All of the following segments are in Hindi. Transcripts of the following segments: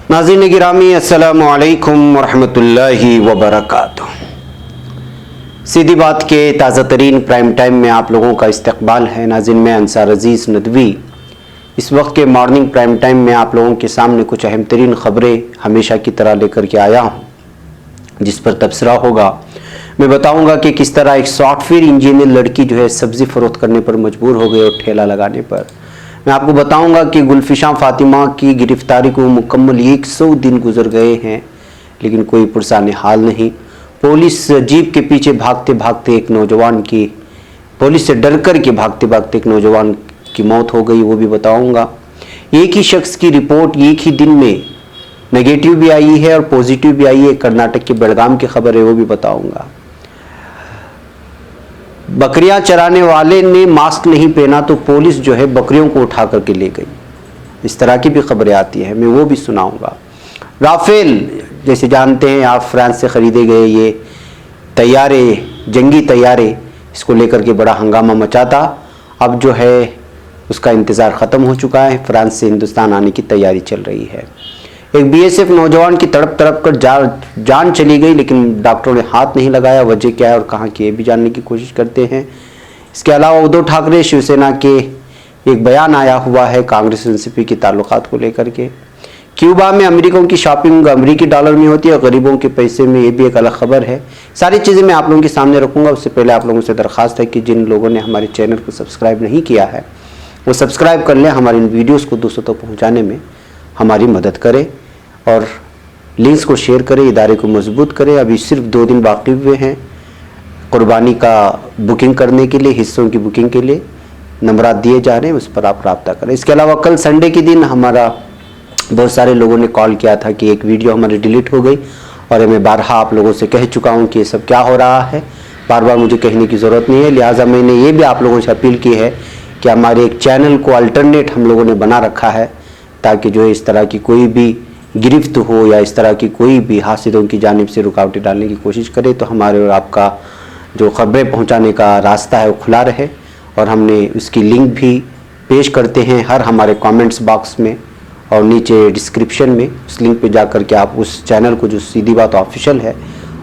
नाज़रीन गिरामी अस्सलामु अलैकुम वरहमतुल्लाहि वबरकातुह। सीधी बात के ताज़ा तरीन प्राइम टाइम में आप लोगों का इस्तकबाल है। नाज़रीन मैं अंसार अजीज़ नदवी इस वक्त के मॉर्निंग प्राइम टाइम में आप लोगों के सामने कुछ अहम तरीन ख़बरें हमेशा की तरह लेकर के आया हूँ, जिस पर तबसरा होगा। मैं बताऊँगा कि किस तरह एक सॉफ्टवेयर इंजीनियर लड़की जो है सब्ज़ी फ़रोख्त करने पर मजबूर हो गई और ठेला लगाने पर। मैं आपको बताऊंगा कि गुलफिशा फातिमा की गिरफ्तारी को मुकम्मल 100 दिन गुजर गए हैं, लेकिन कोई पुरसाने हाल नहीं। पुलिस जीप के पीछे भागते भागते एक नौजवान की, पुलिस से डर कर के भागते भागते एक नौजवान की मौत हो गई, वो भी बताऊंगा। एक ही शख्स की रिपोर्ट एक ही दिन में नेगेटिव भी आई है और पॉजिटिव भी आई है। कर्नाटक के बेलगाम की खबर है, वो भी बताऊंगा। बकरियां चराने वाले ने मास्क नहीं पहना तो पुलिस जो है बकरियों को उठा करके ले गई। इस तरह की भी खबरें आती हैं, मैं वो भी सुनाऊंगा। राफेल जैसे जानते हैं आप, फ्रांस से ख़रीदे गए ये तैयारे, जंगी तैयारे, इसको लेकर के बड़ा हंगामा मचा था। अब जो है उसका इंतज़ार ख़त्म हो चुका है। फ्रांस से हिंदुस्तान आने की तैयारी चल रही है। एक बीएसएफ नौजवान की तड़प तड़प कर जान चली गई, लेकिन डॉक्टरों ने हाथ नहीं लगाया। वजह क्या है और कहाँ की, ये भी जानने की कोशिश करते हैं। इसके अलावा उद्धव ठाकरे शिवसेना के एक बयान आया हुआ है कांग्रेस एनसीपी के ताल्लुकात को लेकर के। क्यूबा में अमेरिकों की शॉपिंग अमेरिकी डॉलर में होती है और गरीबों के पैसे में, ये भी एक अलग खबर है। सारी चीज़ें मैं आप लोगों के सामने रखूँगा। उससे पहले आप लोगों से दरख्वास्त है कि जिन लोगों ने हमारे चैनल को सब्सक्राइब नहीं किया है वो सब्सक्राइब कर लें। हमारे इन वीडियोज़ को दूसरों तक पहुँचाने में हमारी मदद करें और लिंक्स को शेयर करें, इदारे को मजबूत करें। अभी सिर्फ 2 दिन बाकी हुए हैं कुर्बानी का बुकिंग करने के लिए, हिस्सों की बुकिंग के लिए नंबरात दिए जा रहे हैं, उस पर आप रब्ता करें। इसके अलावा कल संडे के दिन हमारा बहुत सारे लोगों ने कॉल किया था कि एक वीडियो हमारी डिलीट हो गई, और मैं बारहा आप लोगों से कह चुका हूँ कि ये सब क्या हो रहा है। बार बार मुझे कहने की ज़रूरत नहीं है, लिहाजा मैंने ये भी आप लोगों से अपील की है कि हमारे एक चैनल को अल्टरनेट हम लोगों ने बना रखा है, ताकि जो है इस तरह की कोई भी गिरफ्त हो या इस तरह की कोई भी हासिलों की जानिब से रुकावटें डालने की कोशिश करे तो हमारे और आपका जो खबरें पहुंचाने का रास्ता है वो खुला रहे। और हमने उसकी लिंक भी पेश करते हैं हर हमारे कमेंट्स बॉक्स में और नीचे डिस्क्रिप्शन में। उस लिंक पे जा कर के आप उस चैनल को, जो सीधी बात ऑफिशियल है,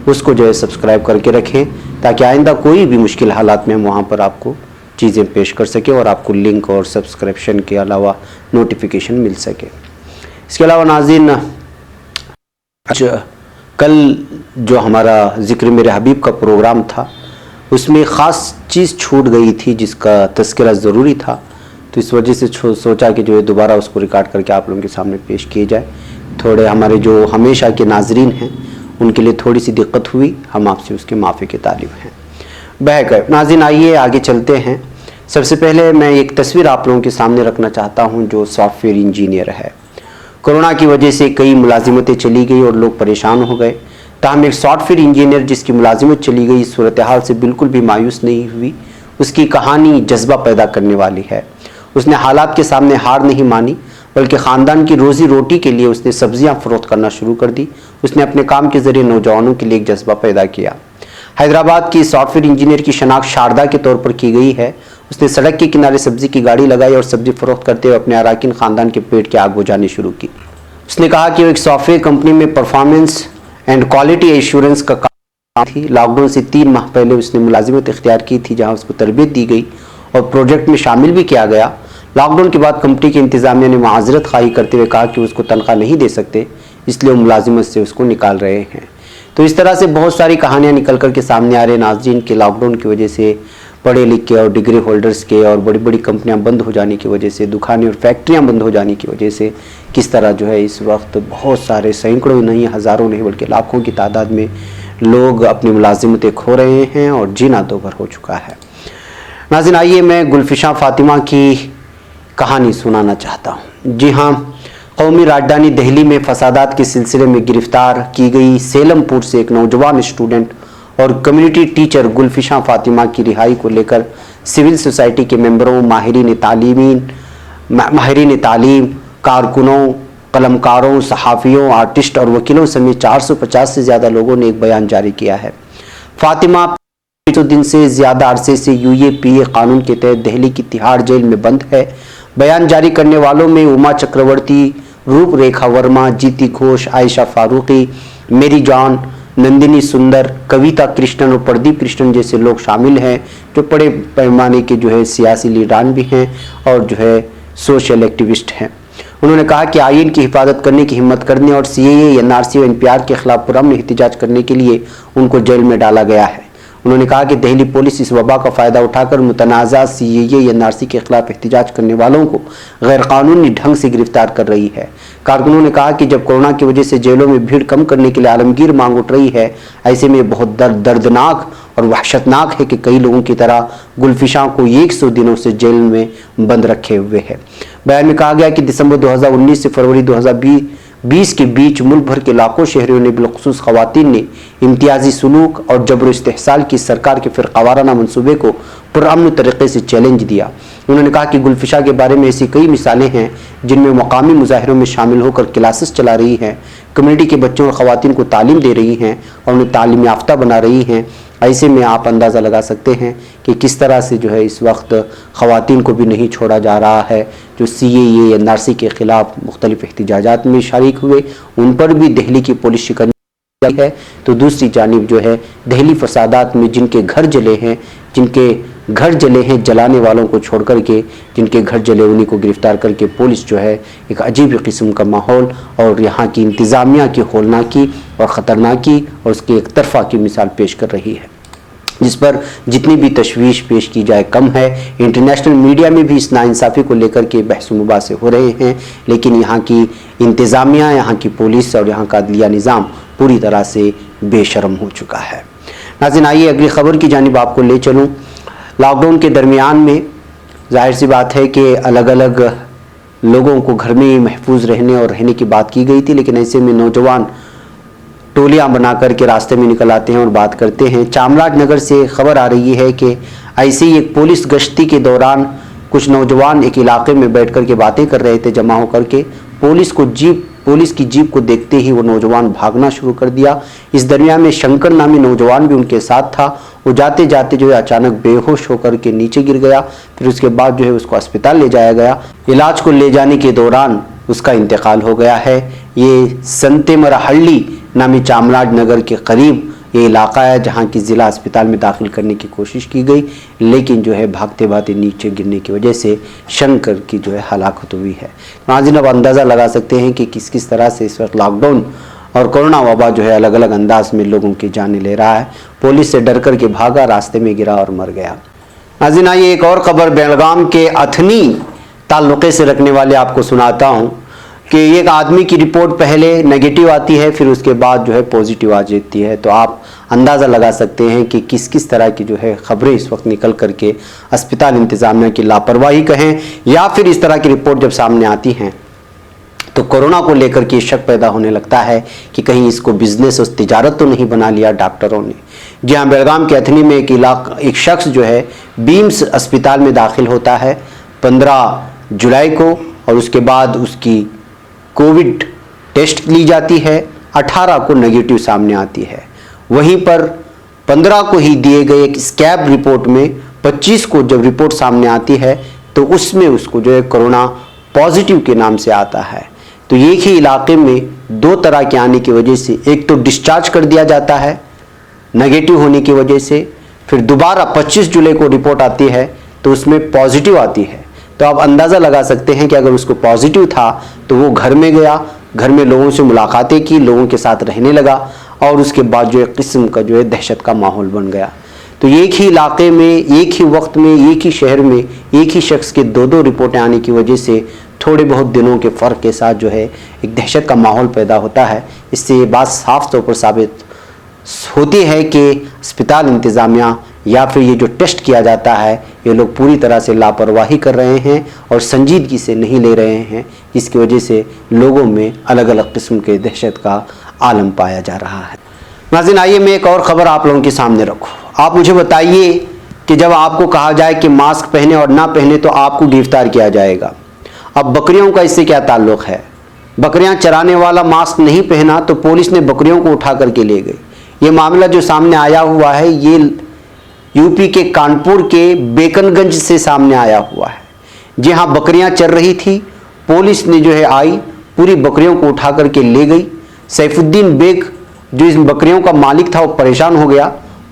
उसको जो है सब्सक्राइब करके रखें, ताकि आइंदा कोई भी मुश्किल हालात में हम वहाँ पर आपको चीज़ें पेश कर सकें और आपको लिंक और सब्सक्रिप्शन के अलावा नोटिफिकेशन मिल सके। इसके अलावा नाज़रीन, कल जो हमारा ज़िक्र मेरे हबीब का प्रोग्राम था उसमें ख़ास चीज़ छूट गई थी जिसका तज़किरा ज़रूरी था, तो इस वजह से सोचा कि जो है दोबारा उसको रिकॉर्ड करके आप लोगों के सामने पेश किए जाए। थोड़े हमारे जो हमेशा के नाज़रीन हैं उनके लिए थोड़ी सी दिक्कत हुई, हम आपसे उसके माफ़ी के तालिब हैं। बहकर नाज़रीन आइए आगे चलते हैं। सबसे पहले मैं एक तस्वीर आप लोगों के सामने रखना चाहता हूँ जो सॉफ्टवेयर इंजीनियर है। कोरोना की वजह से कई मुलाजिमतें चली गई और लोग परेशान हो गए, ताहम एक सॉफ्टवेयर इंजीनियर जिसकी मुलाजिमत चली गई इस सूरत हाल से बिल्कुल भी मायूस नहीं हुई। उसकी कहानी जज्बा पैदा करने वाली है। उसने हालात के सामने हार नहीं मानी, बल्कि ख़ानदान की रोज़ी रोटी के लिए उसने सब्जियां फ़रोख्त करना शुरू कर दी। उसने अपने काम के ज़रिए नौजवानों के लिए एक जज्बा पैदा किया। हैदराबाद की सॉफ्टवेयर इंजीनियर की शनाख्त शारदा के तौर पर की गई है। उसने सड़क के किनारे सब्जी की गाड़ी लगाई और सब्जी फ़रोख्त करते हुए अपने अराकीन ख़ानदान के पेट की आग बुझानी शुरू की। उसने कहा कि वो एक सॉफ्टवेयर कंपनी में परफॉर्मेंस एंड क्वालिटी एश्योरेंस का काम थी। लॉकडाउन से 3 माह पहले उसने मुलाजिमत इख्तियार की थी, जहां उसको तरबियत दी गई और प्रोजेक्ट में शामिल भी किया गया। लॉकडाउन के बाद कंपनी के इंतज़ामिया ने माजरत खाही करते हुए कहा कि उसको तनख्वाह नहीं दे सकते, इसलिए वो मुलाजिमत से उसको निकाल रहे हैं। तो इस तरह से बहुत सारी कहानियाँ निकल कर के सामने आ रहे नाज़रीन के लॉकडाउन की वजह से पढ़े लिखे और डिग्री होल्डर्स के और बड़ी बड़ी कंपनियां बंद हो जाने की वजह से, दुकानें और फैक्ट्रियां बंद हो जाने की वजह से किस तरह जो है इस वक्त बहुत सारे सैकड़ों नहीं, हज़ारों नहीं, बल्कि लाखों की तादाद में लोग अपनी मुलाजिमतें खो रहे हैं और जीना दोभर हो चुका है। नाज़रीन आइए मैं गुलफिशा फातिमा की कहानी सुनाना चाहता हूँ। जी हाँ, कौमी राजधानी दिल्ली में फसादात के सिलसिले में गिरफ्तार की गई सेलमपुर से एक नौजवान स्टूडेंट और कम्युनिटी टीचर गुलफिशा फातिमा की रिहाई को लेकर सिविल सोसाइटी के मेंबरों, माहिरीन तालीम, कारकुनों, कलमकारों, सहाफ़ियों, आर्टिस्ट और वकीलों समेत 450 से ज़्यादा लोगों ने एक बयान जारी किया है। फातिमा 200 दिन से ज़्यादा अरसे से UAPA कानून के तहत दिल्ली की तिहाड़ जेल में बंद है। बयान जारी करने वालों में उमा चक्रवर्ती, रूपरेखा वर्मा, जीती घोष, आयशा फारूकी, मेरी जान, नंदिनी सुंदर, कविता कृष्णन और प्रदीप कृष्णन जैसे लोग शामिल हैं, जो बड़े पैमाने के जो है सियासी लीडरान भी हैं और जो है सोशल एक्टिविस्ट हैं। उन्होंने कहा कि आईन की हिफाजत करने की हिम्मत करने और सीएए, एनआरसी और एनपीआर के खिलाफ पुरअमन एहतजाज करने के लिए उनको जेल में डाला गया है। उन्होंने कहा कि दिल्ली पुलिस इस वबा का फ़ायदा उठाकर मुतनाज़ा सीएए, एनआरसी के खिलाफ एहतजाज करने वालों को गैरकानूनी ढंग से गिरफ्तार कर रही है। कारकुनों ने कहा कि जब कोरोना की वजह से जेलों में भीड़ कम करने के लिए आलमगीर मांग उठ रही है, ऐसे में बहुत दर्दनाक और वहशतनाक है कि कई लोगों की तरह गुलफिशां को 100 दिनों से जेल में बंद रखे हुए है। बयान में कहा गया कि दिसंबर 2019 से फरवरी 2020 के बीच मुल्क भर के लाखों शहरियों ने बिलखुसूस खवातीन ने इम्तियाजी सुलूक और जबर इस्तेहसाल की सरकार के फिरकावाराना मंसूबे को पुरअमन तरीके से चैलेंज दिया। उन्होंने कहा कि गुलफिशा के बारे में ऐसी कई मिसालें हैं जिनमें मकामी मुजाहिरों में शामिल होकर क्लासेस चला रही हैं, कम्युनिटी के बच्चों और ख़वातीन को तालीम दे रही हैं और उन्हें तालीम याफ्ता बना रही हैं। ऐसे में आप अंदाज़ा लगा सकते हैं कि किस तरह से जो है इस वक्त ख़वातीन को भी नहीं छोड़ा जा रहा है, जो सीएए, एनआरसी के ख़िलाफ़ मुख्तलिफ एहतजाजात में शरीक हुए, उन पर भी दिल्ली की पुलिस शिकंजा है। तो दूसरी जानिब जो है दिल्ली फसादात में जिनके घर जले हैं, जलाने वालों को छोड़ करके जिनके घर जले उन्हीं को गिरफ्तार करके पुलिस जो है एक अजीब किस्म का माहौल और यहाँ की इंतज़ामिया की होलनाकी और ख़तरनाकी और उसकी एक तरफा की मिसाल पेश कर रही है, जिस पर जितनी भी तशवीश पेश की जाए कम है। इंटरनेशनल मीडिया में भी इस नाइंसाफ़ी को लेकर के बहस मुबासे हो रहे हैं, लेकिन यहाँ की इंतज़ामिया, यहाँ की पुलिस और यहाँ का अदलिया निज़ाम पूरी तरह से बेशर्म हो चुका है। नाज़रीन, आइए अगली खबर की जानिब आपको ले चलूँ। लॉकडाउन के दरमियान में जाहिर सी बात है कि अलग अलग लोगों को घर में ही महफूज रहने और रहने की बात की गई थी, लेकिन ऐसे में नौजवान टोलियां बना करके रास्ते में निकल आते हैं और बात करते हैं। चामराजनगर से खबर आ रही है कि ऐसे ही एक पुलिस गश्ती के दौरान कुछ नौजवान एक इलाके में बैठ कर के बातें कर रहे थे जमा होकर के। पुलिस की जीप को देखते ही वो नौजवान भागना शुरू कर दिया। इस दरमियान में शंकर नामी नौजवान भी उनके साथ था। वो जाते जाते जो है अचानक बेहोश होकर के नीचे गिर गया। फिर उसके बाद जो है उसको अस्पताल ले जाया गया। इलाज को ले जाने के दौरान उसका इंतकाल हो गया है। ये संतेमरहल्ली नामी चामराजनगर के करीब ये इलाका है जहाँ की ज़िला अस्पताल में दाखिल करने की कोशिश की गई, लेकिन जो है भागते भागते नीचे गिरने की वजह से शंकर की जो है हलाकत हुई है। नाज़रीन, अब अंदाज़ा लगा सकते हैं कि किस किस तरह से इस वक्त लॉकडाउन और कोरोना वबा जो है अलग अलग अंदाज में लोगों की जानें ले रहा है। पुलिस से डर कर के भागा, रास्ते में गिरा और मर गया। नाज़रीन, आइए एक और खबर बेलगाम के अथनी ताल्लुक़े से रखने वाले आपको सुनाता हूँ कि एक आदमी की रिपोर्ट पहले नेगेटिव आती है, फिर उसके बाद जो है पॉजिटिव आ जाती है। तो आप अंदाज़ा लगा सकते हैं कि किस किस तरह की जो है ख़बरें इस वक्त निकल करके अस्पताल इंतज़ामिया की लापरवाही कहें या फिर इस तरह की रिपोर्ट जब सामने आती हैं तो कोरोना को लेकर के शक पैदा होने लगता है कि कहीं इसको बिजनेस और तिजारत तो नहीं बना लिया डॉक्टरों ने। जी हाँ, बेलगाम के अथनी में एक शख्स जो है बीम्स अस्पताल में दाखिल होता है 15 जुलाई को और उसके बाद उसकी कोविड टेस्ट ली जाती है। 18 को नेगेटिव सामने आती है। वहीं पर 15 को ही दिए गए एक स्कैब रिपोर्ट में 25 को जब रिपोर्ट सामने आती है तो उसमें उसको जो है कोरोना पॉजिटिव के नाम से आता है। तो एक ही इलाके में दो तरह के आने की वजह से एक तो डिस्चार्ज कर दिया जाता है नेगेटिव होने की वजह से, फिर दोबारा 25 जुलाई को रिपोर्ट आती है तो उसमें पॉजिटिव आती है। तो आप अंदाज़ा लगा सकते हैं कि अगर उसको पॉजिटिव था तो वो घर में गया, घर में लोगों से मुलाकातें की, लोगों के साथ रहने लगा और उसके बाद जो एक किस्म का जो है दहशत का माहौल बन गया। तो एक ही इलाके में, एक ही वक्त में, एक ही शहर में एक ही शख्स के दो रिपोर्टें आने की वजह से थोड़े बहुत दिनों के फ़र्क के साथ जो है एक दहशत का माहौल पैदा होता है। इससे ये बात साफ तौर पर साबित होती है कि अस्पताल इंतज़ामिया या फिर ये जो टेस्ट किया जाता है ये लोग पूरी तरह से लापरवाही कर रहे हैं और संजीदगी से नहीं ले रहे हैं, जिसकी वजह से लोगों में अलग अलग किस्म के दहशत का आलम पाया जा रहा है। नाज़रीन, आइए मैं एक और ख़बर आप लोगों के सामने रखूँ। आप मुझे बताइए कि जब आपको कहा जाए कि मास्क पहने और ना पहने तो आपको गिरफ्तार किया जाएगा। अब बकरियों का इससे क्या ताल्लुक़ है? बकरियां चराने वाला मास्क नहीं पहना तो पुलिस ने बकरियों को उठा करके ले गई। ये मामला जो सामने आया हुआ है ये यूपी के कानपुर के बेकनगंज से सामने आया हुआ है। जी हाँ, बकरियां चर रही थी। पुलिस ने जो है आई, पूरी बकरियों को उठा करके ले गई। सैफुद्दीन बेग जो इस बकरियों का मालिक था वो परेशान हो गया,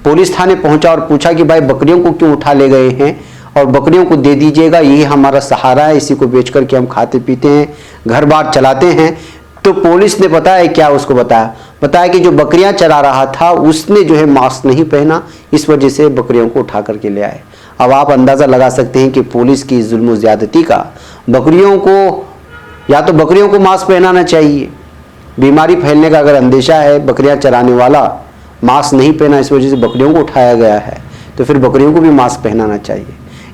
पुलिस थाने पहुंचा और पूछा कि भाई बकरियों को क्यों उठा ले गए हैं और बकरियों को दे दीजिएगा, यही हमारा सहारा है, इसी को बेच करके हम खाते पीते हैं, घर बार चलाते हैं। तो पुलिस ने पता है क्या उसको बताया कि जो बकरियां चरा रहा था उसने जो है मास्क नहीं पहना, इस वजह से बकरियों को उठा करके ले आए। अब आप अंदाज़ा लगा सकते हैं कि पुलिस की जुल्म व ज़्यादती का, बकरियों को या तो बकरियों को मास्क पहनाना चाहिए, बीमारी फैलने का अगर अंदेशा है, बकरियां चराने वाला मास्क नहीं पहना इस वजह से बकरियों को उठाया गया है, तो फिर बकरियों को भी मास्क पहनाना चाहिए।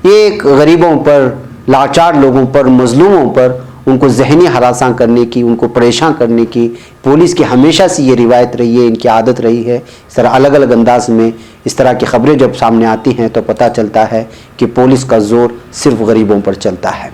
ये गरीबों पर, लाचार लोगों पर, मजलूमों पर उनको जहनी हरासा करने की, उनको परेशान करने की पुलिस की हमेशा से ये रिवायत रही है, इनकी आदत रही है। इस तरह अलग अलग अंदाज में इस तरह की खबरें जब सामने आती हैं तो पता चलता है कि पुलिस का जोर सिर्फ गरीबों पर चलता है।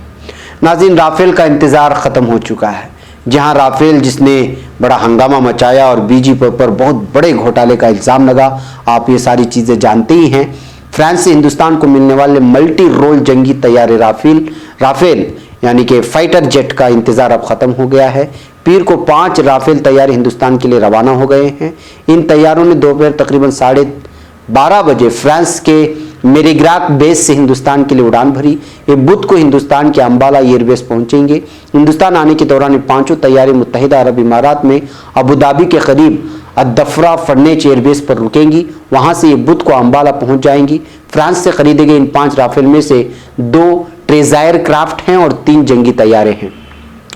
नाज़रीन, राफेल का इंतज़ार ख़त्म हो चुका है। जहां राफेल जिसने बड़ा हंगामा मचाया और बीजेपी पर बहुत बड़े घोटाले का इल्ज़ाम लगा, आप ये सारी चीज़ें जानते ही हैं। फ्रांस से हिंदुस्तान को मिलने वाले मल्टी रोल जंगी तैयारे राफेल यानी कि फाइटर जेट का इंतज़ार अब ख़त्म हो गया है। पीर को 5 राफेल तैयारे हिंदुस्तान के लिए रवाना हो गए हैं। इन तैयारों ने दोपहर तकरीबन 12:30 बजे फ्रांस के मेरीग्राक बेस से हिंदुस्तान के लिए उड़ान भरी। ये बुध को हिंदुस्तान के अंबाला एयरबेस पहुंचेंगे। हिंदुस्तान आने के दौरान ये 5 तैयारे मुत्तहिदा अरब इमारात में अबू धाबी के करीब अद्दफ्रा फर्नेच एयरबेस पर रुकेंगी। वहां से ये बुध को अंबाला पहुंच जाएंगी। फ्रांस से खरीदे गए इन 5 राफेल में से 2 ट्रेजायर क्राफ्ट हैं और 3 जंगी तैयारे हैं।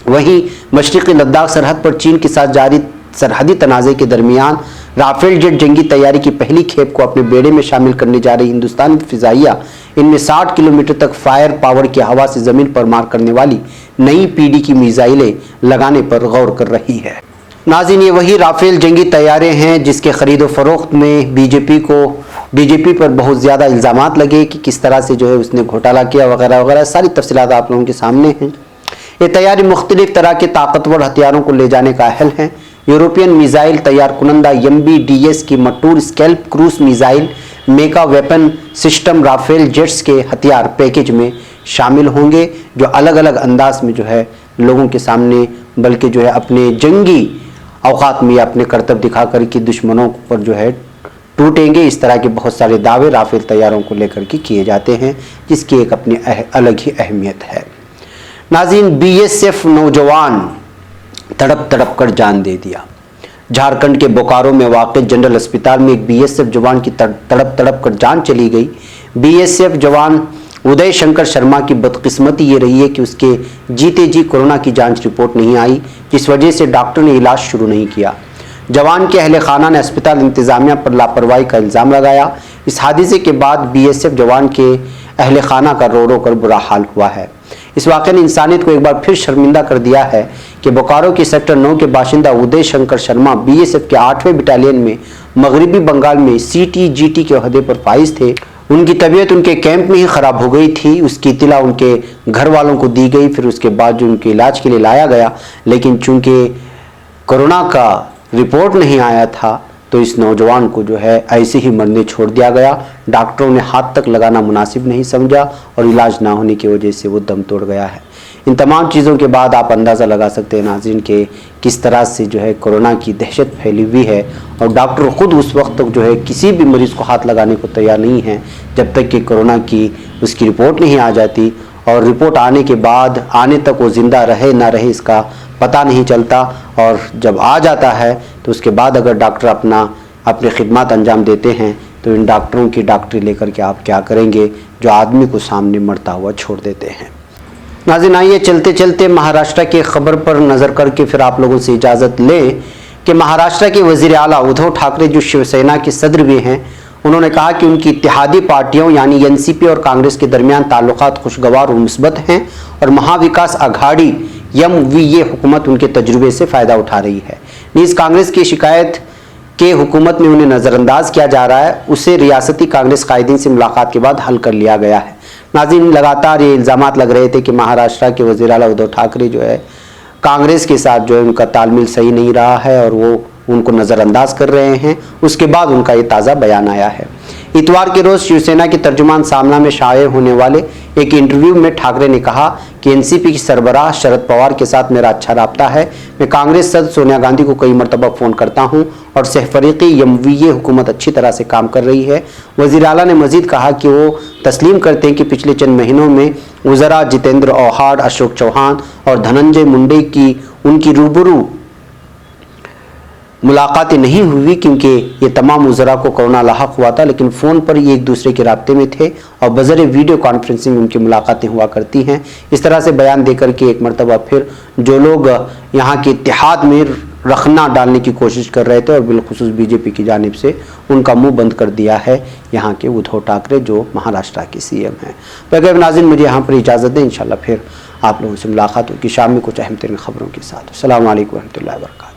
वहीं मशरिकी लद्दाख सरहद पर चीन के साथ जारी सरहदी तनाज़े के दरमियान राफेल जेट जंगी तैयारी की पहली खेप को अपने बेड़े में शामिल करने जा रही हिंदुस्तान की फिजाइया इनमें 60 किलोमीटर तक फायर पावर की हवा से ज़मीन पर मार करने वाली नई पीढ़ी की मिसाइलें लगाने पर गौर कर रही है। नाज़रीन, ये वही राफेल जंगी तैयारे हैं जिसके ख़रीदो फ़रोख्त में बीजेपी पर बहुत ज़्यादा इल्ज़ामात लगे कि किस तरह से जो है उसने घोटाला किया वगैरह वगैरह। सारी तफसीलात आप लोगों के सामने हैं। ये तैयारी मुख्तलिफ तरह के ताकतवर हथियारों को ले जाने का अहल है। यूरोपियन मिसाइल तैयार कुनंदा MBDS की मटूर SCALP cruise missile mega weapon system Rafale jets के हथियार पैकेज में शामिल होंगे, जो अलग अलग अंदाज में जो है लोगों के सामने, बल्कि जो है अपने जंगी औकात में अपने करतब दिखा कर के दुश्मनों पर जो है टूटेंगे। इस तरह के बहुत सारे दावे राफेल तैयारों को लेकर के किए जाते हैं, जिसकी एक अपनी अलग ही अहमियत है। नाज़रीन, BSF नौजवान तड़प तड़प कर जान दे दिया। झारखंड के बोकारो में वाक़ जनरल अस्पताल में एक BSF जवान की तड़प तड़प कर जान चली गई। BSF जवान उदय शंकर शर्मा की बदकिस्मती ये रही है कि उसके जीते जी कोरोना की जांच रिपोर्ट नहीं आई, जिस वजह से डॉक्टर ने इलाज शुरू नहीं किया। जवान के अहले खाना ने अस्पताल इंतज़ामिया पर लापरवाही का इल्ज़ाम लगाया। इस हादसे के बाद BSF जवान के अहले खाना का रो रो कर बुरा हाल हुआ है। इस वाक़े ने इंसानियत को एक बार फिर शर्मिंदा कर दिया है कि बोकारो के सेक्टर 9 के बाशिंदा उदय शंकर शर्मा BSF के 8वें बटालियन में मगरबी बंगाल में CTGT के ओहदे पर फाइज थे। उनकी तबीयत उनके कैंप में ही ख़राब हो गई थी। उसकी इत्तला उनके घर वालों को दी गई। फिर उसके बाद जो उनके इलाज के लिए लाया गया, लेकिन चूँकि कोरोना का रिपोर्ट नहीं आया था तो इस नौजवान को जो है ऐसे ही मरने छोड़ दिया गया। डॉक्टरों ने हाथ तक लगाना मुनासिब नहीं समझा और इलाज ना होने की वजह से वो दम तोड़ गया है। इन तमाम चीज़ों के बाद आप अंदाज़ा लगा सकते हैं नाज़रीन के किस तरह से जो है कोरोना की दहशत फैली हुई है और डॉक्टर ख़ुद उस वक्त तक जो है किसी भी मरीज़ को हाथ लगाने को तैयार नहीं है जब तक कि कोरोना की उसकी रिपोर्ट नहीं आ जाती। और रिपोर्ट आने के बाद आने तक वो ज़िंदा रहे ना रहे इसका पता नहीं चलता, और जब आ जाता है तो उसके बाद अगर डॉक्टर अपनी खिदमत अंजाम देते हैं तो इन डॉक्टरों की डॉक्टरी लेकर के आप क्या करेंगे जो आदमी को सामने मरता हुआ छोड़ देते हैं। नाज़रीन, आइए चलते चलते महाराष्ट्र की खबर पर नज़र करके फिर आप लोगों से इजाज़त लें कि महाराष्ट्र के वज़ीर आला उद्धव ठाकरे जो शिवसेना के सदर भी हैं, उन्होंने कहा कि उनकी इत्तेहादी पार्टियों यानी NCP और कांग्रेस के दरमियान ताल्लुकात खुशगवार और मुस्बत हैं और महाविकास आघाड़ी MVA हुकूमत उनके तजुर्बे से फ़ायदा उठा रही है। नीज़ कांग्रेस की शिकायत के हुकूमत में उन्हें नज़रअंदाज किया जा रहा है, उसे रियासती कांग्रेस कायदीन से मुलाकात के बाद हल कर लिया गया है। नाज़रीन, लगातार ये इल्ज़ामात लग रहे थे कि महाराष्ट्र के वज़ीर आला उद्धव ठाकरे जो है कांग्रेस के साथ जो है उनका तालमेल सही नहीं रहा है और वो उनको नज़रअंदाज कर रहे हैं। उसके बाद उनका ये ताज़ा बयान आया है। इतवार के रोज शिवसेना के तर्जुमान सामना में शाये होने वाले एक इंटरव्यू में ठाकरे ने कहा कि एनसीपी की सरबराह शरद पवार के साथ मेरा अच्छा राब्ता है। मैं कांग्रेस सदस्य सोनिया गांधी को कई मरतबा फोन करता हूं और सहफरीकी यमवीय हुकूमत अच्छी तरह से काम कर रही है। वजीर आला ने मजीद कहा कि वो तस्लीम करते हैं कि पिछले चंद महीनों में वज़रा जितेंद्र औहाड, अशोक चौहान और धनंजय मुंडे की उनकी रूबरू मुलाकातें नहीं हुई, क्योंकि ये तमाम वज़रा को कोरोना लाहक हुआ था, लेकिन फ़ोन पर ये एक दूसरे के राब्ते में थे और बज़रिए वीडियो कॉन्फ्रेंसिंग उनकी मुलाकातें हुआ करती हैं। इस तरह से बयान देकर के एक मरतबा फिर जो लोग यहाँ के इत्तेहाद में रखना डालने की कोशिश कर रहे थे और बिलखुसूस बीजेपी की जानिब से उनका मुंह बंद कर दिया है यहाँ के उद्धव ठाकरे, जो महाराष्ट्र के सीएम हैं। तो नाज़रीन, मुझे यहाँ पर इजाज़त दें, इंशाल्लाह फिर आप लोगों से मुलाकात होगी शाम में कुछ अहम तरीन खबरों के साथ। अस्सलामु अलैकुम रहमतुल्लाहि व बरकातहू।